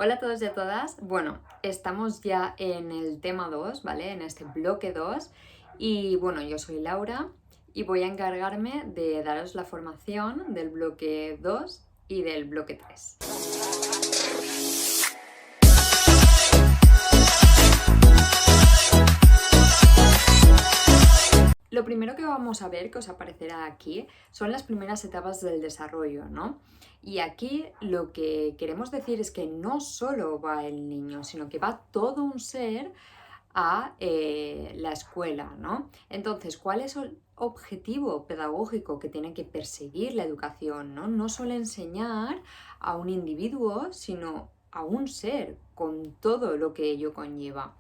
Hola a todos y a todas. Bueno, estamos ya en el tema 2, ¿vale? En este bloque 2. Y bueno, yo soy Laura y voy a encargarme de daros la formación del bloque 2 y del bloque 3. Lo primero que vamos a ver, que os aparecerá aquí, son las primeras etapas del desarrollo, ¿no? Y aquí lo que queremos decir es que no solo va el niño, sino que va todo un ser a la escuela, ¿no? Entonces, ¿cuál es el objetivo pedagógico que tiene que perseguir la educación, ¿no? No solo enseñar a un individuo, sino a un ser con todo lo que ello conlleva.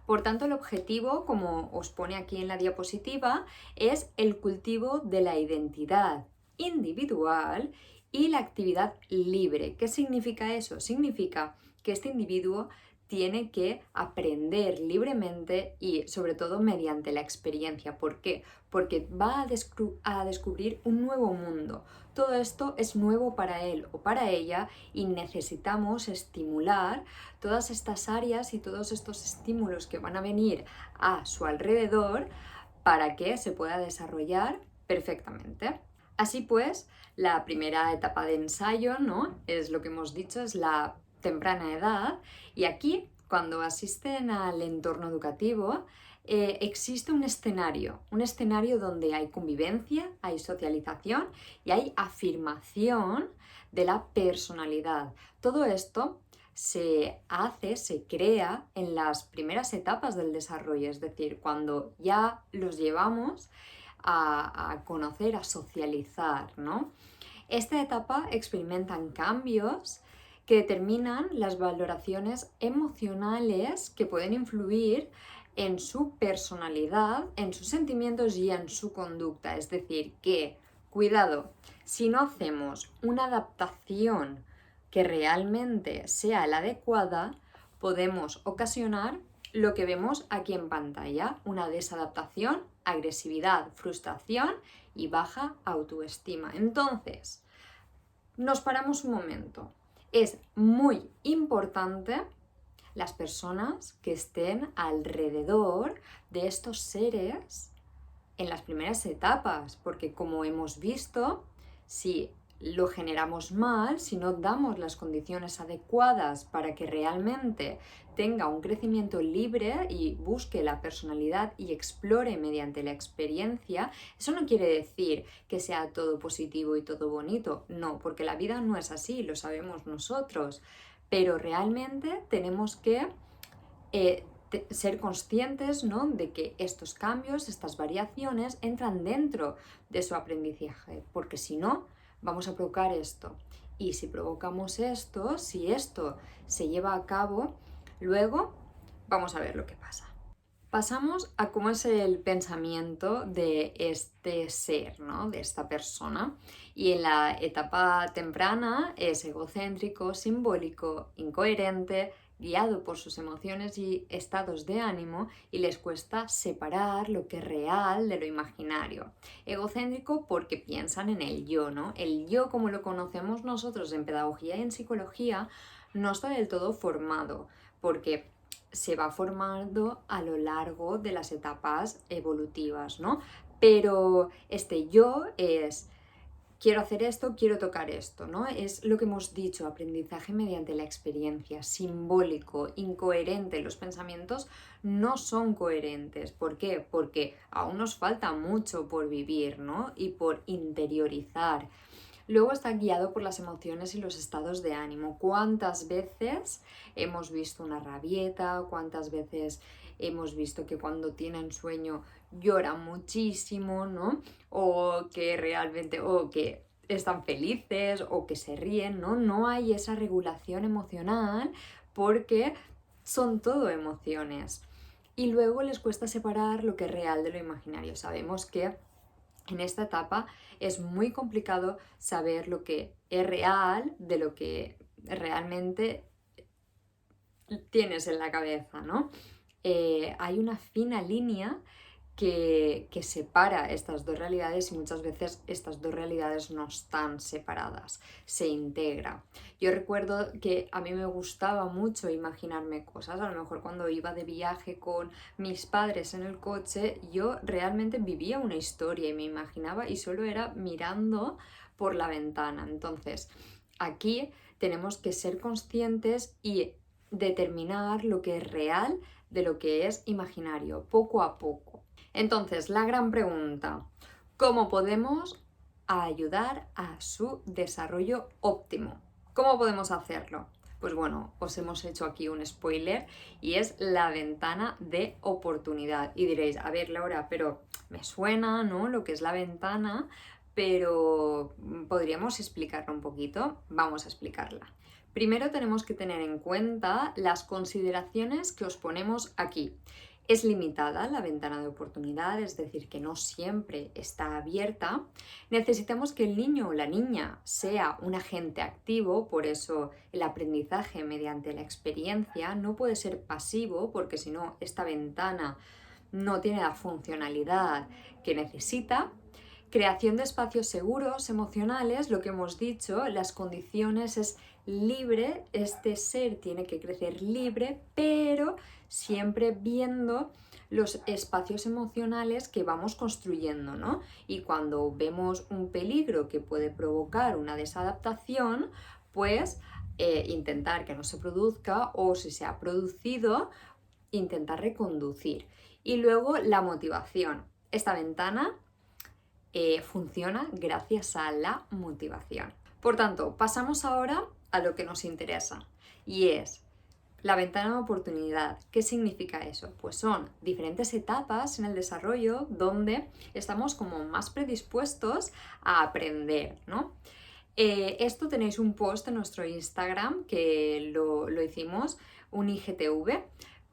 Por tanto, el objetivo, como os pone aquí en la diapositiva, es el cultivo de la identidad individual y la actividad libre. ¿Qué significa eso? Significa que este individuo tiene que aprender libremente y sobre todo mediante la experiencia. ¿Por qué? Porque va a descubrir un nuevo mundo. Todo esto es nuevo para él o para ella y necesitamos estimular todas estas áreas y todos estos estímulos que van a venir a su alrededor para que se pueda desarrollar perfectamente. Así pues, la primera etapa de ensayo, ¿no? Es lo que hemos dicho, es la temprana edad, y aquí, cuando asisten al entorno educativo, existe un escenario donde hay convivencia, hay socialización y hay afirmación de la personalidad. Todo esto se crea en las primeras etapas del desarrollo, es decir, cuando ya los llevamos a conocer, a socializar, ¿no? Esta etapa experimentan cambios que determinan las valoraciones emocionales que pueden influir en su personalidad, en sus sentimientos y en su conducta. Es decir, que, cuidado, si no hacemos una adaptación que realmente sea la adecuada, podemos ocasionar lo que vemos aquí en pantalla, una desadaptación, agresividad, frustración y baja autoestima. Entonces, nos paramos un momento. Es muy importante las personas que estén alrededor de estos seres en las primeras etapas, porque como hemos visto, si lo generamos mal, si no damos las condiciones adecuadas para que realmente tenga un crecimiento libre y busque la personalidad y explore mediante la experiencia, eso no quiere decir que sea todo positivo y todo bonito, no, porque la vida no es así, lo sabemos nosotros, pero realmente tenemos que ser conscientes, ¿no?, de que estos cambios, estas variaciones entran dentro de su aprendizaje, porque si no, vamos a provocar esto. Y si provocamos esto, si esto se lleva a cabo, luego vamos a ver lo que pasa. Pasamos a cómo es el pensamiento de este ser, ¿no?, de esta persona. Y en la etapa temprana es egocéntrico, simbólico, incoherente, guiado por sus emociones y estados de ánimo, y les cuesta separar lo que es real de lo imaginario. Egocéntrico porque piensan en el yo, ¿no? El yo, como lo conocemos nosotros en pedagogía y en psicología, no está del todo formado, porque se va formando a lo largo de las etapas evolutivas, ¿no? Pero este yo es: quiero hacer esto, quiero tocar esto, ¿no? Es lo que hemos dicho, aprendizaje mediante la experiencia, simbólico, incoherente. Los pensamientos no son coherentes. ¿Por qué? Porque aún nos falta mucho por vivir, ¿no?, y por interiorizar. Luego está guiado por las emociones y los estados de ánimo. ¿Cuántas veces hemos visto una rabieta? ¿Cuántas veces hemos visto que cuando tienen sueño lloran muchísimo, ¿no? O que realmente, o que están felices, o que se ríen, ¿no? No hay esa regulación emocional porque son todo emociones. Y luego les cuesta separar lo que es real de lo imaginario. Sabemos que en esta etapa es muy complicado saber lo que es real de lo que realmente tienes en la cabeza, ¿no? Hay una fina línea que separa estas dos realidades y muchas veces estas dos realidades no están separadas, se integra. Yo recuerdo que a mí me gustaba mucho imaginarme cosas, a lo mejor cuando iba de viaje con mis padres en el coche, yo realmente vivía una historia y me imaginaba y solo era mirando por la ventana. Entonces, aquí tenemos que ser conscientes y determinar lo que es real de lo que es imaginario, poco a poco. Entonces, la gran pregunta, ¿cómo podemos ayudar a su desarrollo óptimo? ¿Cómo podemos hacerlo? Pues bueno, os hemos hecho aquí un spoiler y es la ventana de oportunidad. Y diréis, a ver, Laura, pero me suena, ¿no? Lo que es la ventana, pero ¿podríamos explicarla un poquito? Vamos a explicarla. Primero tenemos que tener en cuenta las consideraciones que os ponemos aquí. Es limitada la ventana de oportunidad, es decir, que no siempre está abierta. Necesitamos que el niño o la niña sea un agente activo, por eso el aprendizaje mediante la experiencia no puede ser pasivo, porque si no, esta ventana no tiene la funcionalidad que necesita. Creación de espacios seguros, emocionales, lo que hemos dicho, las condiciones es libre, este ser tiene que crecer libre, pero siempre viendo los espacios emocionales que vamos construyendo, ¿no? Y cuando vemos un peligro que puede provocar una desadaptación, pues intentar que no se produzca o si se ha producido, intentar reconducir. Y luego la motivación. Esta ventana funciona gracias a la motivación. Por tanto, pasamos ahora a lo que nos interesa y es la ventana de oportunidad. ¿Qué significa eso? Pues son diferentes etapas en el desarrollo donde estamos como más predispuestos a aprender, ¿no? Esto tenéis un post en nuestro Instagram que lo hicimos, un IGTV,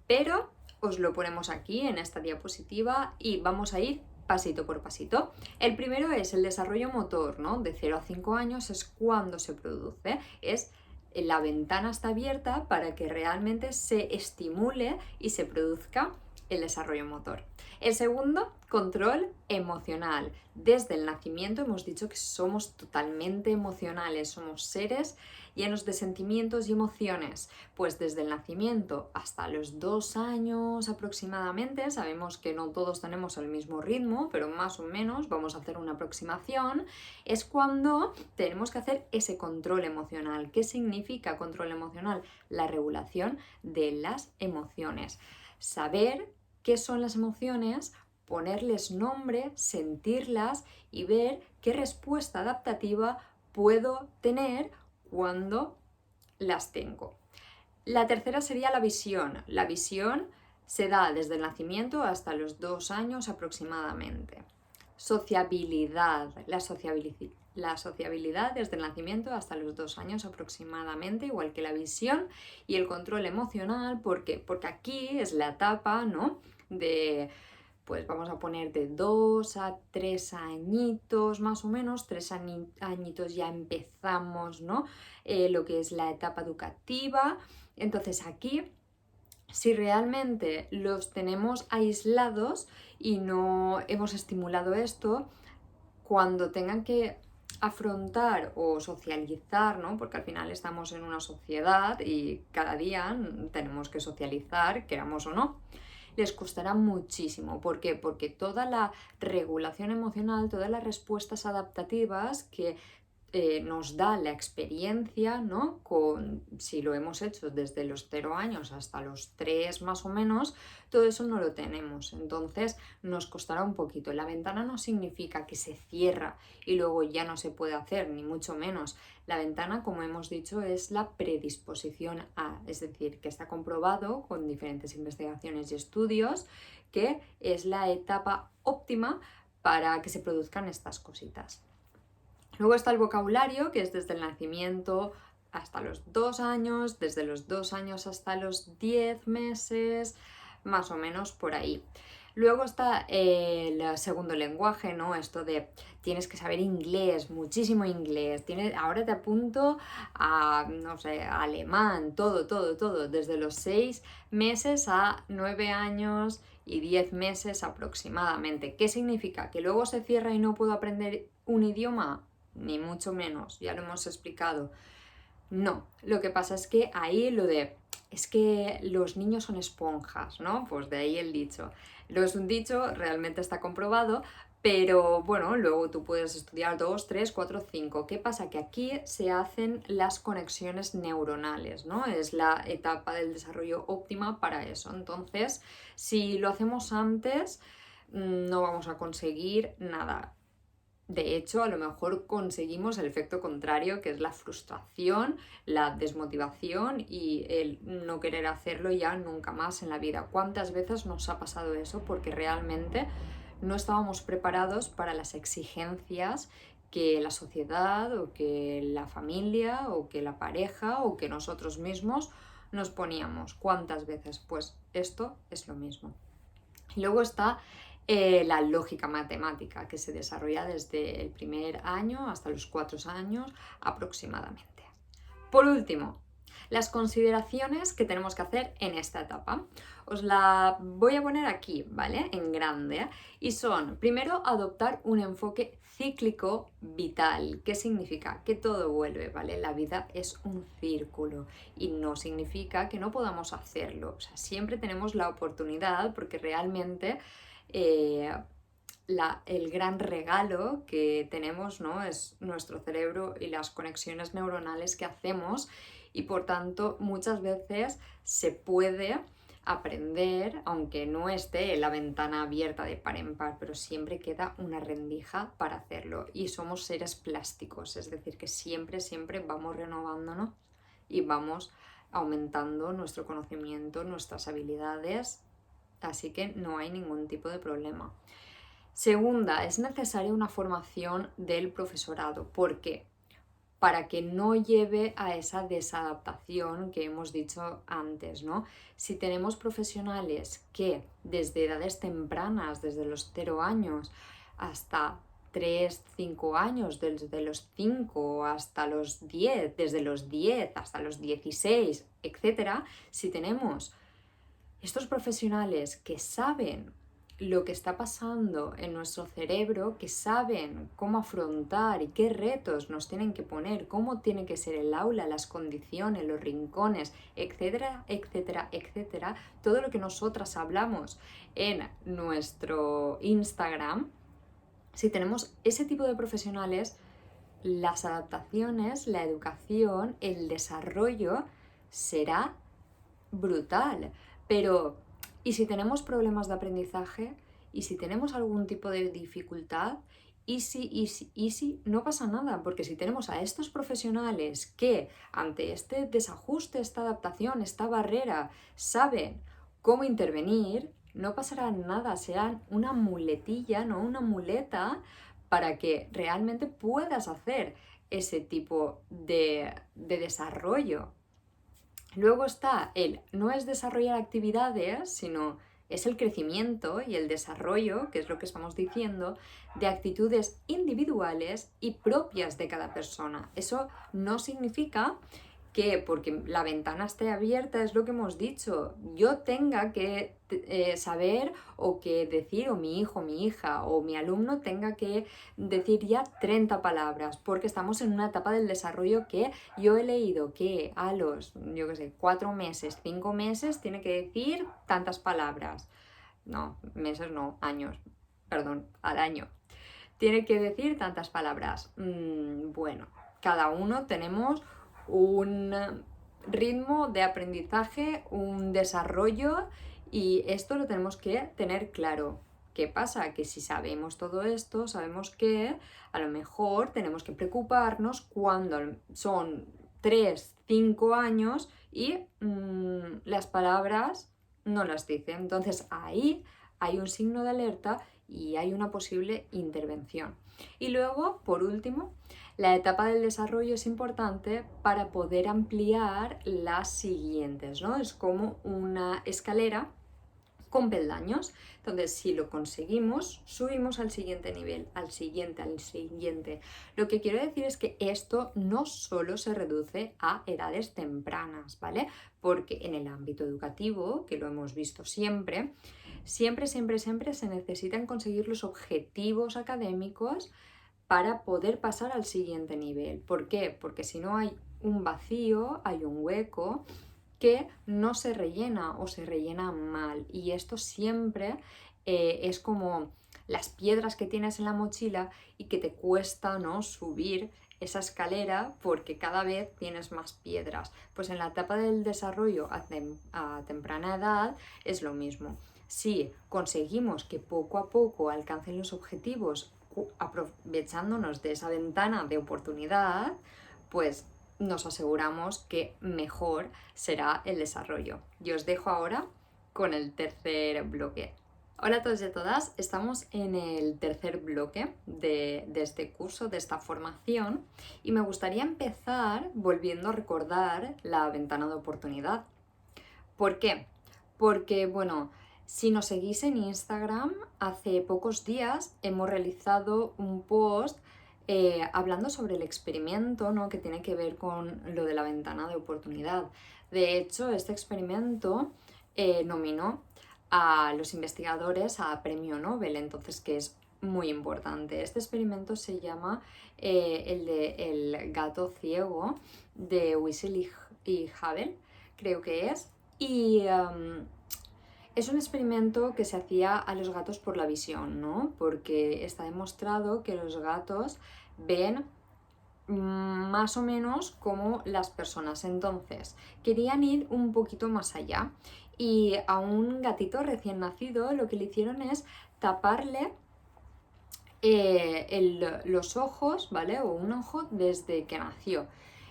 pero os lo ponemos aquí en esta diapositiva y vamos a ir pasito por pasito. El primero es el desarrollo motor, ¿no? De 0 a 5 años es cuando se produce, es la ventana está abierta para que realmente se estimule y se produzca el desarrollo motor. El segundo, control emocional. Desde el nacimiento hemos dicho que somos totalmente emocionales, somos seres llenos de sentimientos y emociones. Pues desde el nacimiento hasta los 2 años aproximadamente, sabemos que no todos tenemos el mismo ritmo, pero más o menos vamos a hacer una aproximación, es cuando tenemos que hacer ese control emocional. ¿Qué significa control emocional? La regulación de las emociones. Saber qué son las emociones, ponerles nombre, sentirlas y ver qué respuesta adaptativa puedo tener cuando las tengo. La tercera sería la visión. La visión se da desde el nacimiento hasta los 2 años aproximadamente. Sociabilidad. La sociabilidad desde el nacimiento hasta los 2 años aproximadamente, igual que la visión y el control emocional, porque aquí es la etapa, ¿no? De, pues vamos a poner de 2 a 3 añitos más o menos, 3 añitos ya empezamos, ¿no? Lo que es la etapa educativa. Entonces aquí, si realmente los tenemos aislados y no hemos estimulado esto, cuando tengan que afrontar o socializar, ¿no? Porque al final estamos en una sociedad y cada día tenemos que socializar, queramos o no, les costará muchísimo. ¿Por qué? Porque toda la regulación emocional, todas las respuestas adaptativas que nos da la experiencia, ¿no? Si lo hemos hecho desde los 0 años hasta los 3 más o menos, todo eso no lo tenemos, entonces nos costará un poquito. La ventana no significa que se cierra y luego ya no se puede hacer, ni mucho menos. La ventana, como hemos dicho, es la predisposición a, es decir, que está comprobado con diferentes investigaciones y estudios que es la etapa óptima para que se produzcan estas cositas. Luego está el vocabulario, que es desde el nacimiento hasta los 2 años, desde los 2 años hasta los 10 meses, más o menos por ahí. Luego está el segundo lenguaje, ¿no? Esto de tienes que saber inglés, muchísimo inglés. Ahora te apunto a, no sé, a alemán, todo, todo, todo, desde los 6 meses a 9 años y 10 meses aproximadamente. ¿Qué significa? ¿Que luego se cierra y no puedo aprender un idioma? Ni mucho menos, ya lo hemos explicado. No, lo que pasa es que ahí es que los niños son esponjas, ¿no? Pues de ahí el dicho. Lo es un dicho, realmente está comprobado, pero bueno, luego tú puedes estudiar 2, 3, 4, 5. ¿Qué pasa? Que aquí se hacen las conexiones neuronales, ¿no? Es la etapa del desarrollo óptima para eso. Entonces, si lo hacemos antes, no vamos a conseguir nada. De hecho, a lo mejor conseguimos el efecto contrario, que es la frustración, la desmotivación y el no querer hacerlo ya nunca más en la vida. ¿Cuántas veces nos ha pasado eso? Porque realmente no estábamos preparados para las exigencias que la sociedad o que la familia o que la pareja o que nosotros mismos nos poníamos. ¿Cuántas veces? Pues esto es lo mismo. Y luego está la lógica matemática, que se desarrolla desde el primer año hasta los 4 años aproximadamente. Por último, las consideraciones que tenemos que hacer en esta etapa. Os la voy a poner aquí, ¿vale? En grande. Y son, primero, adoptar un enfoque cíclico vital. ¿Qué significa? Que todo vuelve, ¿vale? La vida es un círculo y no significa que no podamos hacerlo. O sea, siempre tenemos la oportunidad porque realmente eh, el gran regalo que tenemos, ¿no? Es nuestro cerebro y las conexiones neuronales que hacemos y por tanto muchas veces se puede aprender, aunque no esté la ventana abierta de par en par, pero siempre queda una rendija para hacerlo y somos seres plásticos, es decir, que siempre, siempre vamos renovándonos y vamos aumentando nuestro conocimiento, nuestras habilidades, así que no hay ningún tipo de problema. Segunda, es necesaria una formación del profesorado. ¿Por qué? Para que no lleve a esa desadaptación que hemos dicho antes, ¿no? Si tenemos profesionales que desde edades tempranas, desde los 0 años hasta 3, 5 años, desde los 5 hasta los 10, desde los 10 hasta los 16, etcétera, si tenemos estos profesionales que saben lo que está pasando en nuestro cerebro, que saben cómo afrontar y qué retos nos tienen que poner, cómo tiene que ser el aula, las condiciones, los rincones, etcétera, etcétera, etcétera, todo lo que nosotras hablamos en nuestro Instagram, si tenemos ese tipo de profesionales, las adaptaciones, la educación, el desarrollo será brutal. Pero, ¿y si tenemos problemas de aprendizaje? ¿Y si tenemos algún tipo de dificultad? ¿Y si no pasa nada? Porque si tenemos a estos profesionales que ante este desajuste, esta adaptación, esta barrera, saben cómo intervenir, no pasará nada, serán una muletilla, no una muleta, para que realmente puedas hacer ese tipo de desarrollo. Luego está no es desarrollar actividades, sino es el crecimiento y el desarrollo, que es lo que estamos diciendo, de actitudes individuales y propias de cada persona. Eso no significa que porque la ventana esté abierta, es lo que hemos dicho, yo tenga que saber o que decir, o mi hijo, mi hija o mi alumno tenga que decir ya 30 palabras, porque estamos en una etapa del desarrollo que yo he leído que a los, yo qué sé, 4 meses, 5 meses tiene que decir tantas palabras. No, meses no, años, perdón, al año. Tiene que decir tantas palabras. Bueno, cada uno tenemos un ritmo de aprendizaje, un desarrollo y esto lo tenemos que tener claro. ¿Qué pasa? Que si sabemos todo esto, sabemos que a lo mejor tenemos que preocuparnos cuando son 3, 5 años y las palabras no las dice. Entonces ahí hay un signo de alerta y hay una posible intervención. Y luego, por último, la etapa del desarrollo es importante para poder ampliar las siguientes, ¿no? Es como una escalera con peldaños. Entonces, si lo conseguimos, subimos al siguiente nivel, al siguiente, al siguiente. Lo que quiero decir es que esto no solo se reduce a edades tempranas, ¿vale? Porque en el ámbito educativo, que lo hemos visto siempre, siempre se necesitan conseguir los objetivos académicos para poder pasar al siguiente nivel. ¿Por qué? Porque si no hay un vacío, hay un hueco que no se rellena o se rellena mal. Y esto siempre es como las piedras que tienes en la mochila y que te cuesta, ¿no?, subir esa escalera porque cada vez tienes más piedras. Pues en la etapa del desarrollo a temprana edad es lo mismo. Si conseguimos que poco a poco alcancen los objetivos aprovechándonos de esa ventana de oportunidad, pues nos aseguramos que mejor será el desarrollo. Y os dejo ahora con el tercer bloque. Hola a todos y a todas, estamos en el tercer bloque de este curso, de esta formación, y me gustaría empezar volviendo a recordar la ventana de oportunidad. ¿Por qué? Porque, bueno, si nos seguís en Instagram, hace pocos días hemos realizado un post hablando sobre el experimento, ¿no?, que tiene que ver con lo de la ventana de oportunidad. De hecho, este experimento nominó a los investigadores a premio Nobel, entonces que es muy importante. Este experimento se llama el gato ciego de Wiesel y Havel, creo que es. Y es un experimento que se hacía a los gatos por la visión, ¿no? Porque está demostrado que los gatos ven más o menos como las personas. Entonces, querían ir un poquito más allá y a un gatito recién nacido lo que le hicieron es taparle los ojos, ¿vale? O un ojo desde que nació.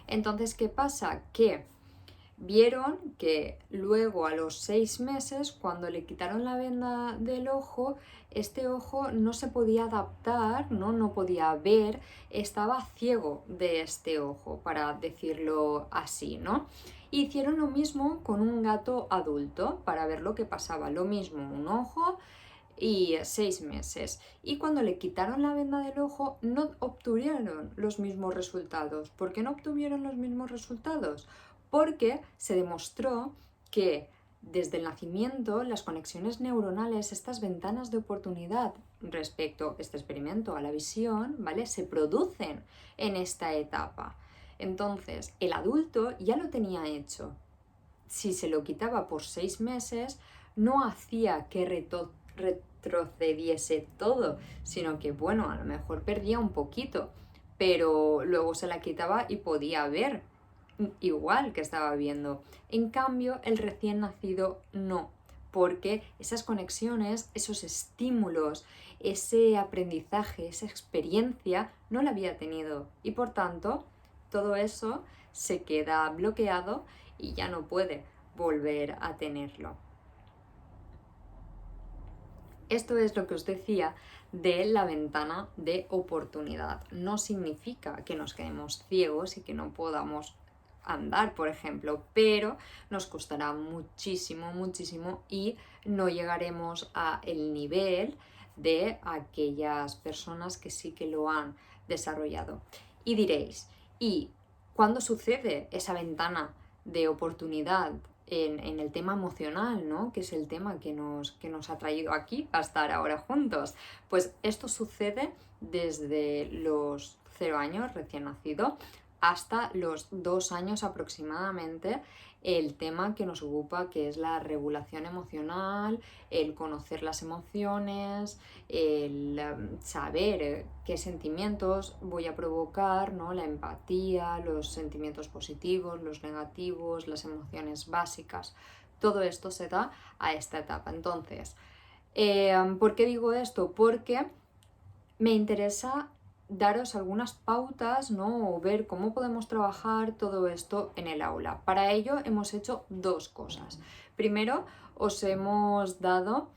Entonces, ¿qué pasa? Que vieron que luego a los 6 meses, cuando le quitaron la venda del ojo, este ojo no se podía adaptar, no podía ver, estaba ciego de este ojo, para decirlo así, ¿no? Hicieron lo mismo con un gato adulto para ver lo que pasaba, lo mismo, un ojo y 6 meses. Y cuando le quitaron la venda del ojo no obtuvieron los mismos resultados. ¿Por qué no obtuvieron los mismos resultados? Porque se demostró que desde el nacimiento las conexiones neuronales, estas ventanas de oportunidad respecto a este experimento, a la visión, ¿vale?, se producen en esta etapa. Entonces, el adulto ya lo tenía hecho. Si se lo quitaba por 6 meses, no hacía que retrocediese todo, sino que, bueno, a lo mejor perdía un poquito, pero luego se la quitaba y podía ver igual que estaba viendo. En cambio, el recién nacido no, porque esas conexiones, esos estímulos, ese aprendizaje, esa experiencia no la había tenido y por tanto todo eso se queda bloqueado y ya no puede volver a tenerlo. Esto es lo que os decía de la ventana de oportunidad. No significa que nos quedemos ciegos y que no podamos andar, por ejemplo, pero nos costará muchísimo, muchísimo y no llegaremos a el nivel de aquellas personas que sí que lo han desarrollado. Y diréis, ¿y cuándo sucede esa ventana de oportunidad en el tema emocional, ¿no?, que es el tema que nos ha traído aquí a estar ahora juntos? Pues esto sucede desde los 0 años recién nacido hasta los 2 años aproximadamente, el tema que nos ocupa, que es la regulación emocional, el conocer las emociones, el saber qué sentimientos voy a provocar, ¿no?, la empatía, los sentimientos positivos, los negativos, las emociones básicas. Todo esto se da a esta etapa. Entonces, ¿por qué digo esto? Porque me interesa daros algunas pautas, ¿no?, o ver cómo podemos trabajar todo esto en el aula. Para ello hemos hecho 2 cosas. Primero, os hemos dado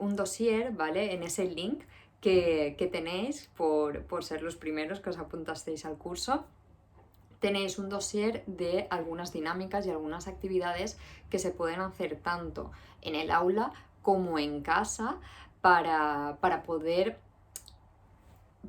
un dossier, ¿vale?, en ese link que tenéis por ser los primeros que os apuntasteis al curso, tenéis un dossier de algunas dinámicas y algunas actividades que se pueden hacer tanto en el aula como en casa para poder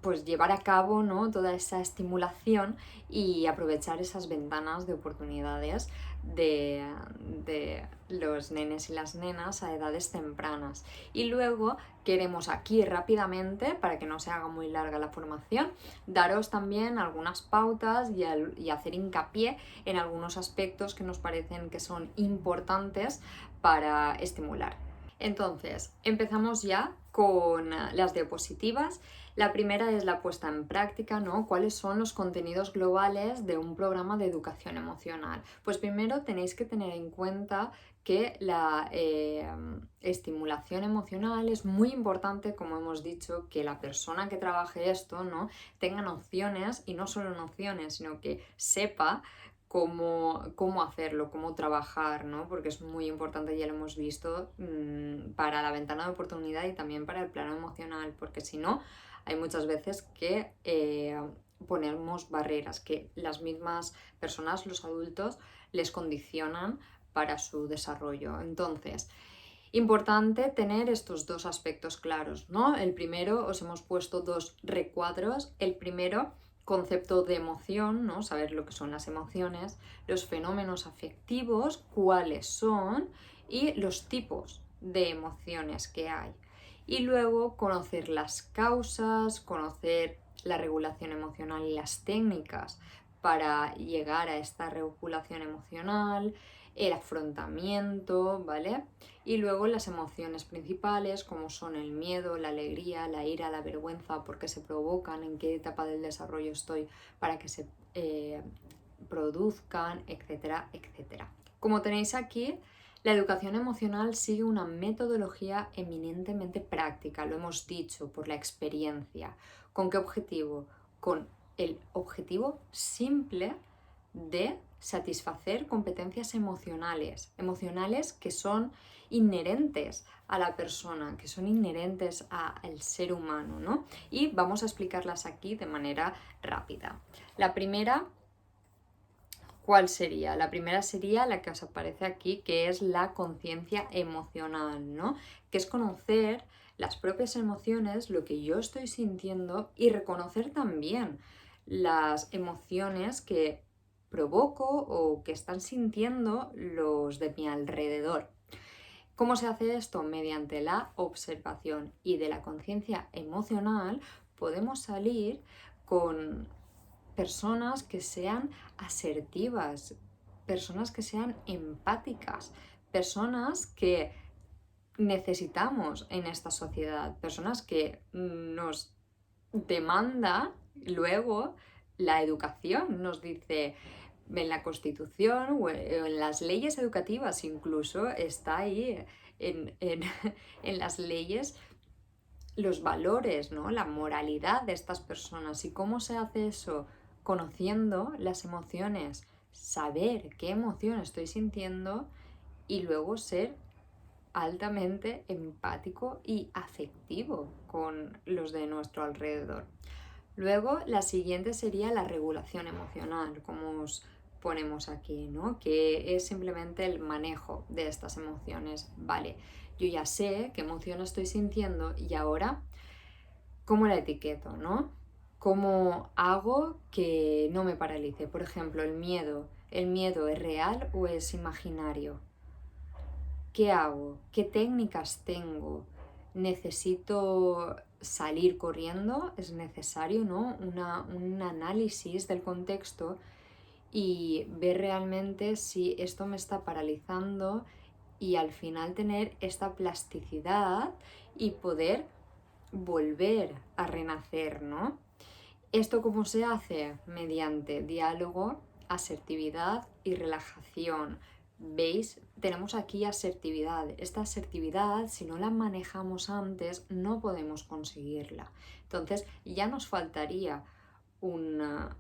pues llevar a cabo, ¿no?, toda esa estimulación y aprovechar esas ventanas de oportunidades de los nenes y las nenas a edades tempranas. Y luego queremos aquí rápidamente, para que no se haga muy larga la formación, daros también algunas pautas y hacer hincapié en algunos aspectos que nos parecen que son importantes para estimular. Entonces, empezamos ya con las diapositivas. La primera es la puesta en práctica, ¿no? ¿Cuáles son los contenidos globales de un programa de educación emocional? Pues primero tenéis que tener en cuenta que la estimulación emocional es muy importante, como hemos dicho, que la persona que trabaje esto, ¿no?, tenga nociones, y no solo nociones, sino que sepa cómo hacerlo, cómo trabajar, ¿no? Porque es muy importante, ya lo hemos visto, para la ventana de oportunidad y también para el plano emocional, porque si no, hay muchas veces que ponemos barreras que las mismas personas, los adultos, les condicionan para su desarrollo. Entonces, importante tener estos dos aspectos claros, ¿no? El primero, os hemos puesto dos recuadros. El primero, concepto de emoción, ¿no? Saber lo que son las emociones, los fenómenos afectivos, cuáles son, y los tipos de emociones que hay. Y luego conocer las causas, conocer la regulación emocional y las técnicas para llegar a esta regulación emocional, el afrontamiento, ¿vale? Y luego las emociones principales, como son el miedo, la alegría, la ira, la vergüenza, por qué se provocan, en qué etapa del desarrollo estoy para que se produzcan, etcétera, etcétera. Como tenéis aquí, la educación emocional sigue una metodología eminentemente práctica, lo hemos dicho, por la experiencia. ¿Con qué objetivo? Con el objetivo simple de satisfacer competencias emocionales, emocionales que son inherentes a la persona, que son inherentes al ser humano, ¿no? Y vamos a explicarlas aquí de manera rápida. La primera, ¿cuál sería? La primera sería la que os aparece aquí, que es la conciencia emocional, ¿no? Que es conocer las propias emociones, lo que yo estoy sintiendo, y reconocer también las emociones que provoco o que están sintiendo los de mi alrededor. ¿Cómo se hace esto? Mediante la observación, y de la conciencia emocional podemos salir con personas que sean asertivas, personas que sean empáticas, personas que necesitamos en esta sociedad, personas que nos demanda luego la educación, nos dice en la Constitución o en las leyes educativas, incluso está ahí en las leyes los valores, ¿no?, la moralidad de estas personas. ¿Y cómo se hace eso? Conociendo las emociones, saber qué emoción estoy sintiendo y luego ser altamente empático y afectivo con los de nuestro alrededor. Luego, la siguiente sería la regulación emocional, como os ponemos aquí, ¿no?, que es simplemente el manejo de estas emociones. Vale, yo ya sé qué emoción estoy sintiendo y ahora, ¿cómo la etiqueto, no? ¿Cómo hago que no me paralice? Por ejemplo, el miedo. ¿El miedo es real o es imaginario? ¿Qué hago? ¿Qué técnicas tengo? ¿Necesito salir corriendo? ¿Es necesario, ¿no?, un análisis del contexto y ver realmente si esto me está paralizando, y al final tener esta plasticidad y poder volver a renacer, ¿no? ¿Esto cómo se hace? Mediante diálogo, asertividad y relajación. ¿Veis? Tenemos aquí asertividad. Esta asertividad, si no la manejamos antes, no podemos conseguirla. Entonces ya nos faltaría una,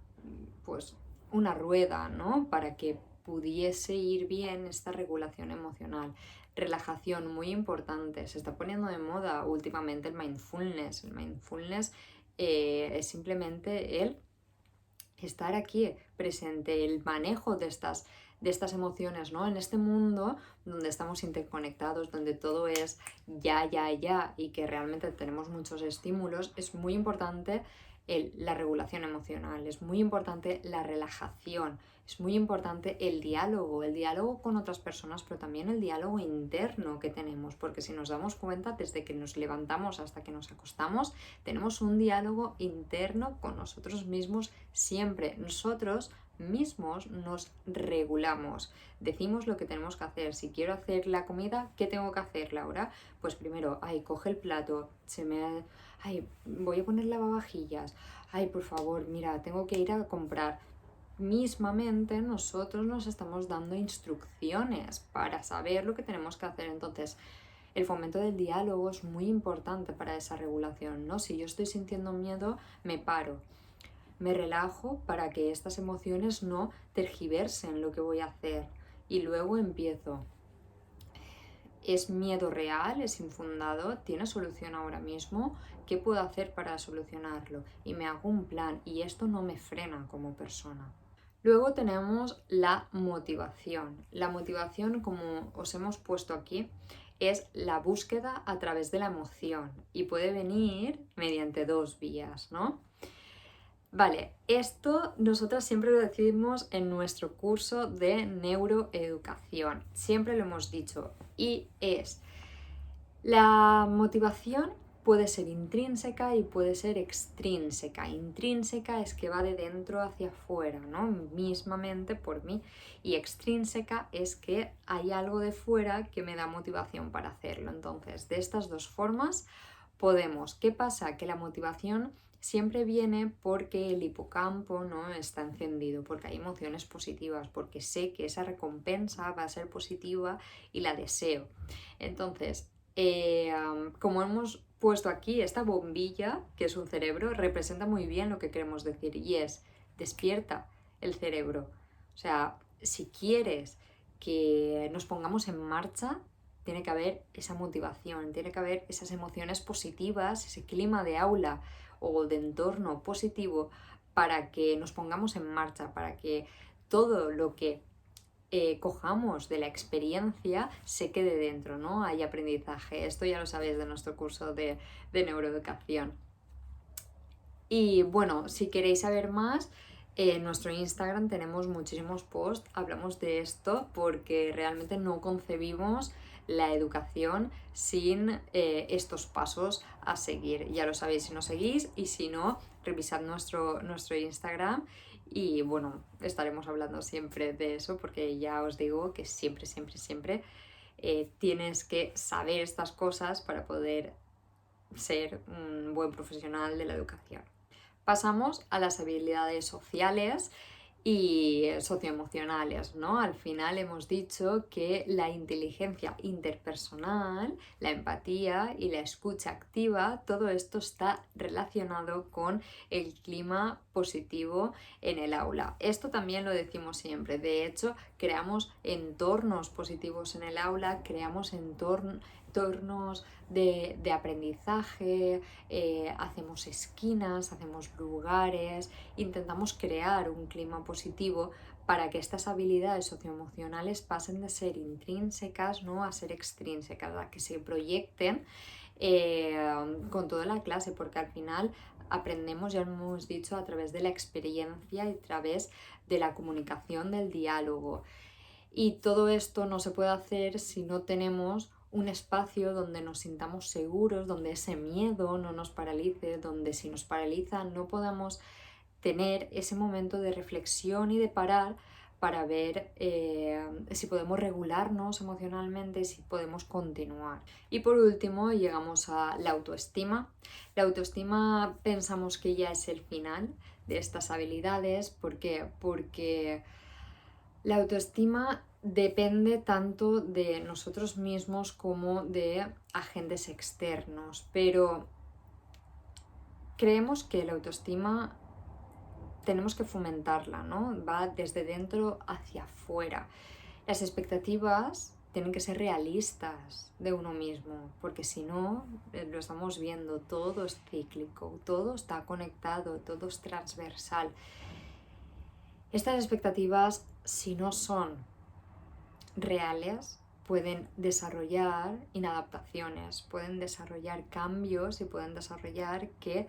pues, una rueda, ¿no?, para que pudiese ir bien esta regulación emocional. Relajación, muy importante. Se está poniendo de moda últimamente el mindfulness. El mindfulness es simplemente el estar aquí presente, el manejo de estas emociones, ¿no? En este mundo donde estamos interconectados, donde todo es ya, ya, ya y que realmente tenemos muchos estímulos, es muy importante la regulación emocional, es muy importante la relajación, es muy importante el diálogo con otras personas, pero también el diálogo interno que tenemos, porque si nos damos cuenta, desde que nos levantamos hasta que nos acostamos, tenemos un diálogo interno con nosotros mismos siempre. Nosotros mismos nos regulamos, decimos lo que tenemos que hacer. Si quiero hacer la comida, ¿qué tengo que hacer, Laura? Pues primero, coge el plato, voy a poner lavavajillas, por favor, mira, tengo que ir a comprar. Mismamente nosotros nos estamos dando instrucciones para saber lo que tenemos que hacer. Entonces, el fomento del diálogo es muy importante para esa regulación, ¿no? Si yo estoy sintiendo miedo, me paro, me relajo para que estas emociones no tergiversen lo que voy a hacer y luego empiezo. ¿Es miedo real? ¿Es infundado? ¿Tiene solución ahora mismo? ¿Qué puedo hacer para solucionarlo? Y me hago un plan y esto no me frena como persona. Luego tenemos la motivación. La motivación, como os hemos puesto aquí, es la búsqueda a través de la emoción y puede venir mediante dos vías, ¿no? Vale, esto nosotras siempre lo decimos en nuestro curso de neuroeducación, siempre lo hemos dicho, y es la motivación puede ser intrínseca y puede ser extrínseca. Intrínseca es que va de dentro hacia afuera, ¿no? Mismamente por mí. Y extrínseca es que hay algo de fuera que me da motivación para hacerlo. Entonces, de estas dos formas podemos. ¿Qué pasa? Que la motivación siempre viene porque el hipocampo no está encendido, porque hay emociones positivas, porque sé que esa recompensa va a ser positiva y la deseo. Entonces, como hemos puesto aquí, esta bombilla, que es un cerebro, representa muy bien lo que queremos decir y es, despierta el cerebro. O sea, si quieres que nos pongamos en marcha, tiene que haber esa motivación, tiene que haber esas emociones positivas, ese clima de aula o de entorno positivo para que nos pongamos en marcha, para que todo lo que cojamos de la experiencia se quede dentro, ¿no? Hay aprendizaje. Esto ya lo sabéis de nuestro curso de neuroeducación. Y bueno, si queréis saber más, en nuestro Instagram tenemos muchísimos posts, hablamos de esto porque realmente no concebimos la educación sin estos pasos a seguir. Ya lo sabéis si nos seguís y si no, revisad nuestro Instagram y bueno, estaremos hablando siempre de eso porque ya os digo que siempre, siempre, siempre tienes que saber estas cosas para poder ser un buen profesional de la educación. Pasamos a las habilidades sociales y socioemocionales, ¿no? Al final hemos dicho que la inteligencia interpersonal, la empatía y la escucha activa, todo esto está relacionado con el clima positivo en el aula. Esto también lo decimos siempre. De hecho, creamos entornos positivos en el aula, creamos entornos de aprendizaje, hacemos esquinas, hacemos lugares, intentamos crear un clima positivo para que estas habilidades socioemocionales pasen de ser intrínsecas, ¿no?, a ser extrínsecas, a que se proyecten con toda la clase, porque al final aprendemos, ya lo hemos dicho, a través de la experiencia y a través de la comunicación, del diálogo. Y todo esto no se puede hacer si no tenemos un espacio donde nos sintamos seguros, donde ese miedo no nos paralice, donde si nos paraliza no podamos tener ese momento de reflexión y de parar para ver si podemos regularnos emocionalmente, si podemos continuar. Y por último llegamos a la autoestima. La autoestima pensamos que ya es el final de estas habilidades. ¿Por qué? Porque la autoestima depende tanto de nosotros mismos como de agentes externos, pero creemos que la autoestima tenemos que fomentarla, ¿no? Va desde dentro hacia afuera. Las expectativas tienen que ser realistas de uno mismo, porque si no, lo estamos viendo, todo es cíclico, todo está conectado, todo es transversal. Estas expectativas, si no son reales, pueden desarrollar inadaptaciones, pueden desarrollar cambios y pueden desarrollar que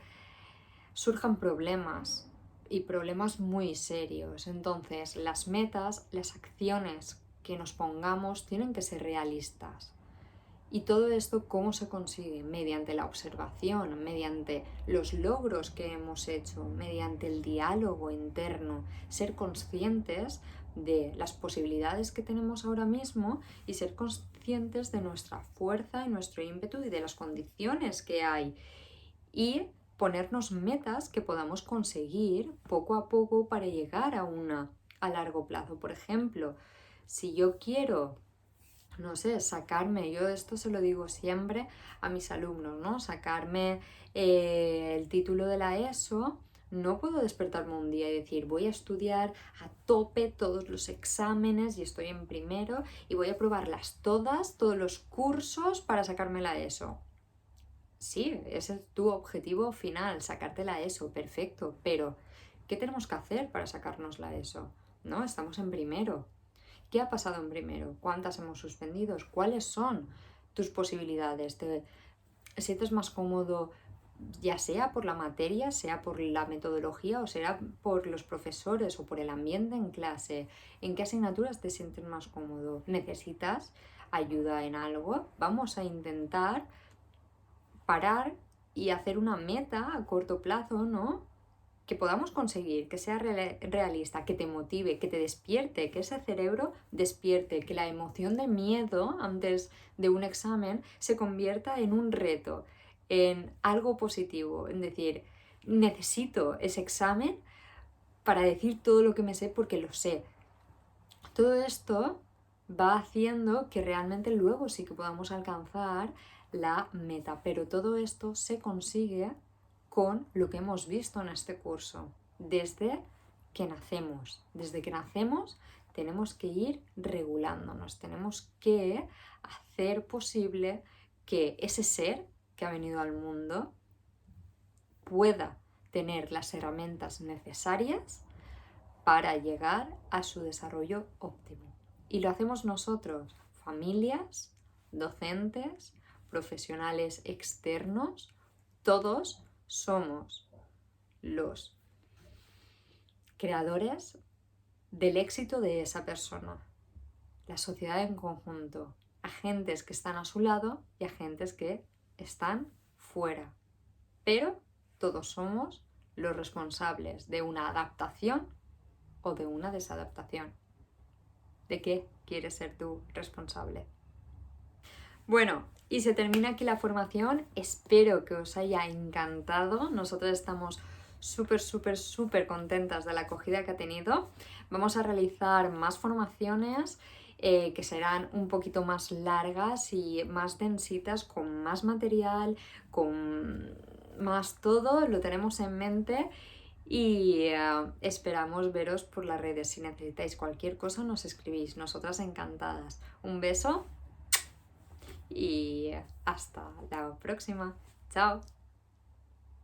surjan problemas y problemas muy serios. Entonces, las metas, las acciones que nos pongamos tienen que ser realistas. Y todo esto, ¿cómo se consigue? Mediante la observación, mediante los logros que hemos hecho, mediante el diálogo interno, ser conscientes de las posibilidades que tenemos ahora mismo y ser conscientes de nuestra fuerza y nuestro ímpetu y de las condiciones que hay. Y ponernos metas que podamos conseguir poco a poco para llegar a una a largo plazo. Por ejemplo, si yo quiero, no sé, sacarme, yo esto se lo digo siempre a mis alumnos, ¿no? Sacarme el título de la ESO, no puedo despertarme un día y decir voy a estudiar a tope todos los exámenes y estoy en primero y voy a probarlas todas, todos los cursos para sacarme la ESO. Sí, ese es tu objetivo final, sacarte la ESO, perfecto, pero ¿qué tenemos que hacer para sacarnos la ESO? ¿No? Estamos en primero. ¿Qué ha pasado en primero? ¿Cuántas hemos suspendido? ¿Cuáles son tus posibilidades? ¿Te sientes más cómodo ya sea por la materia, sea por la metodología o sea por los profesores o por el ambiente en clase? ¿En qué asignaturas te sientes más cómodo? ¿Necesitas ayuda en algo? Vamos a intentar parar y hacer una meta a corto plazo, ¿no? Que podamos conseguir, que sea realista, que te motive, que te despierte, que ese cerebro despierte, que la emoción de miedo antes de un examen se convierta en un reto, en algo positivo, en decir, necesito ese examen para decir todo lo que me sé porque lo sé. Todo esto va haciendo que realmente luego sí que podamos alcanzar la meta, pero todo esto se consigue con lo que hemos visto en este curso. Desde que nacemos tenemos que ir regulándonos, tenemos que hacer posible que ese ser que ha venido al mundo pueda tener las herramientas necesarias para llegar a su desarrollo óptimo. Y lo hacemos nosotros, familias, docentes, profesionales externos, todos somos los creadores del éxito de esa persona, la sociedad en conjunto, agentes que están a su lado y agentes que están fuera. Pero todos somos los responsables de una adaptación o de una desadaptación. ¿De qué quieres ser tú responsable? Bueno, y se termina aquí la formación. Espero que os haya encantado. Nosotros estamos súper contentas de la acogida que ha tenido. Vamos a realizar más formaciones que serán un poquito más largas y más densitas, con más material, con más todo. Lo tenemos en mente. Y esperamos veros por las redes. Si necesitáis cualquier cosa, nos escribís. Nosotras encantadas. Un beso y hasta la próxima. Chao.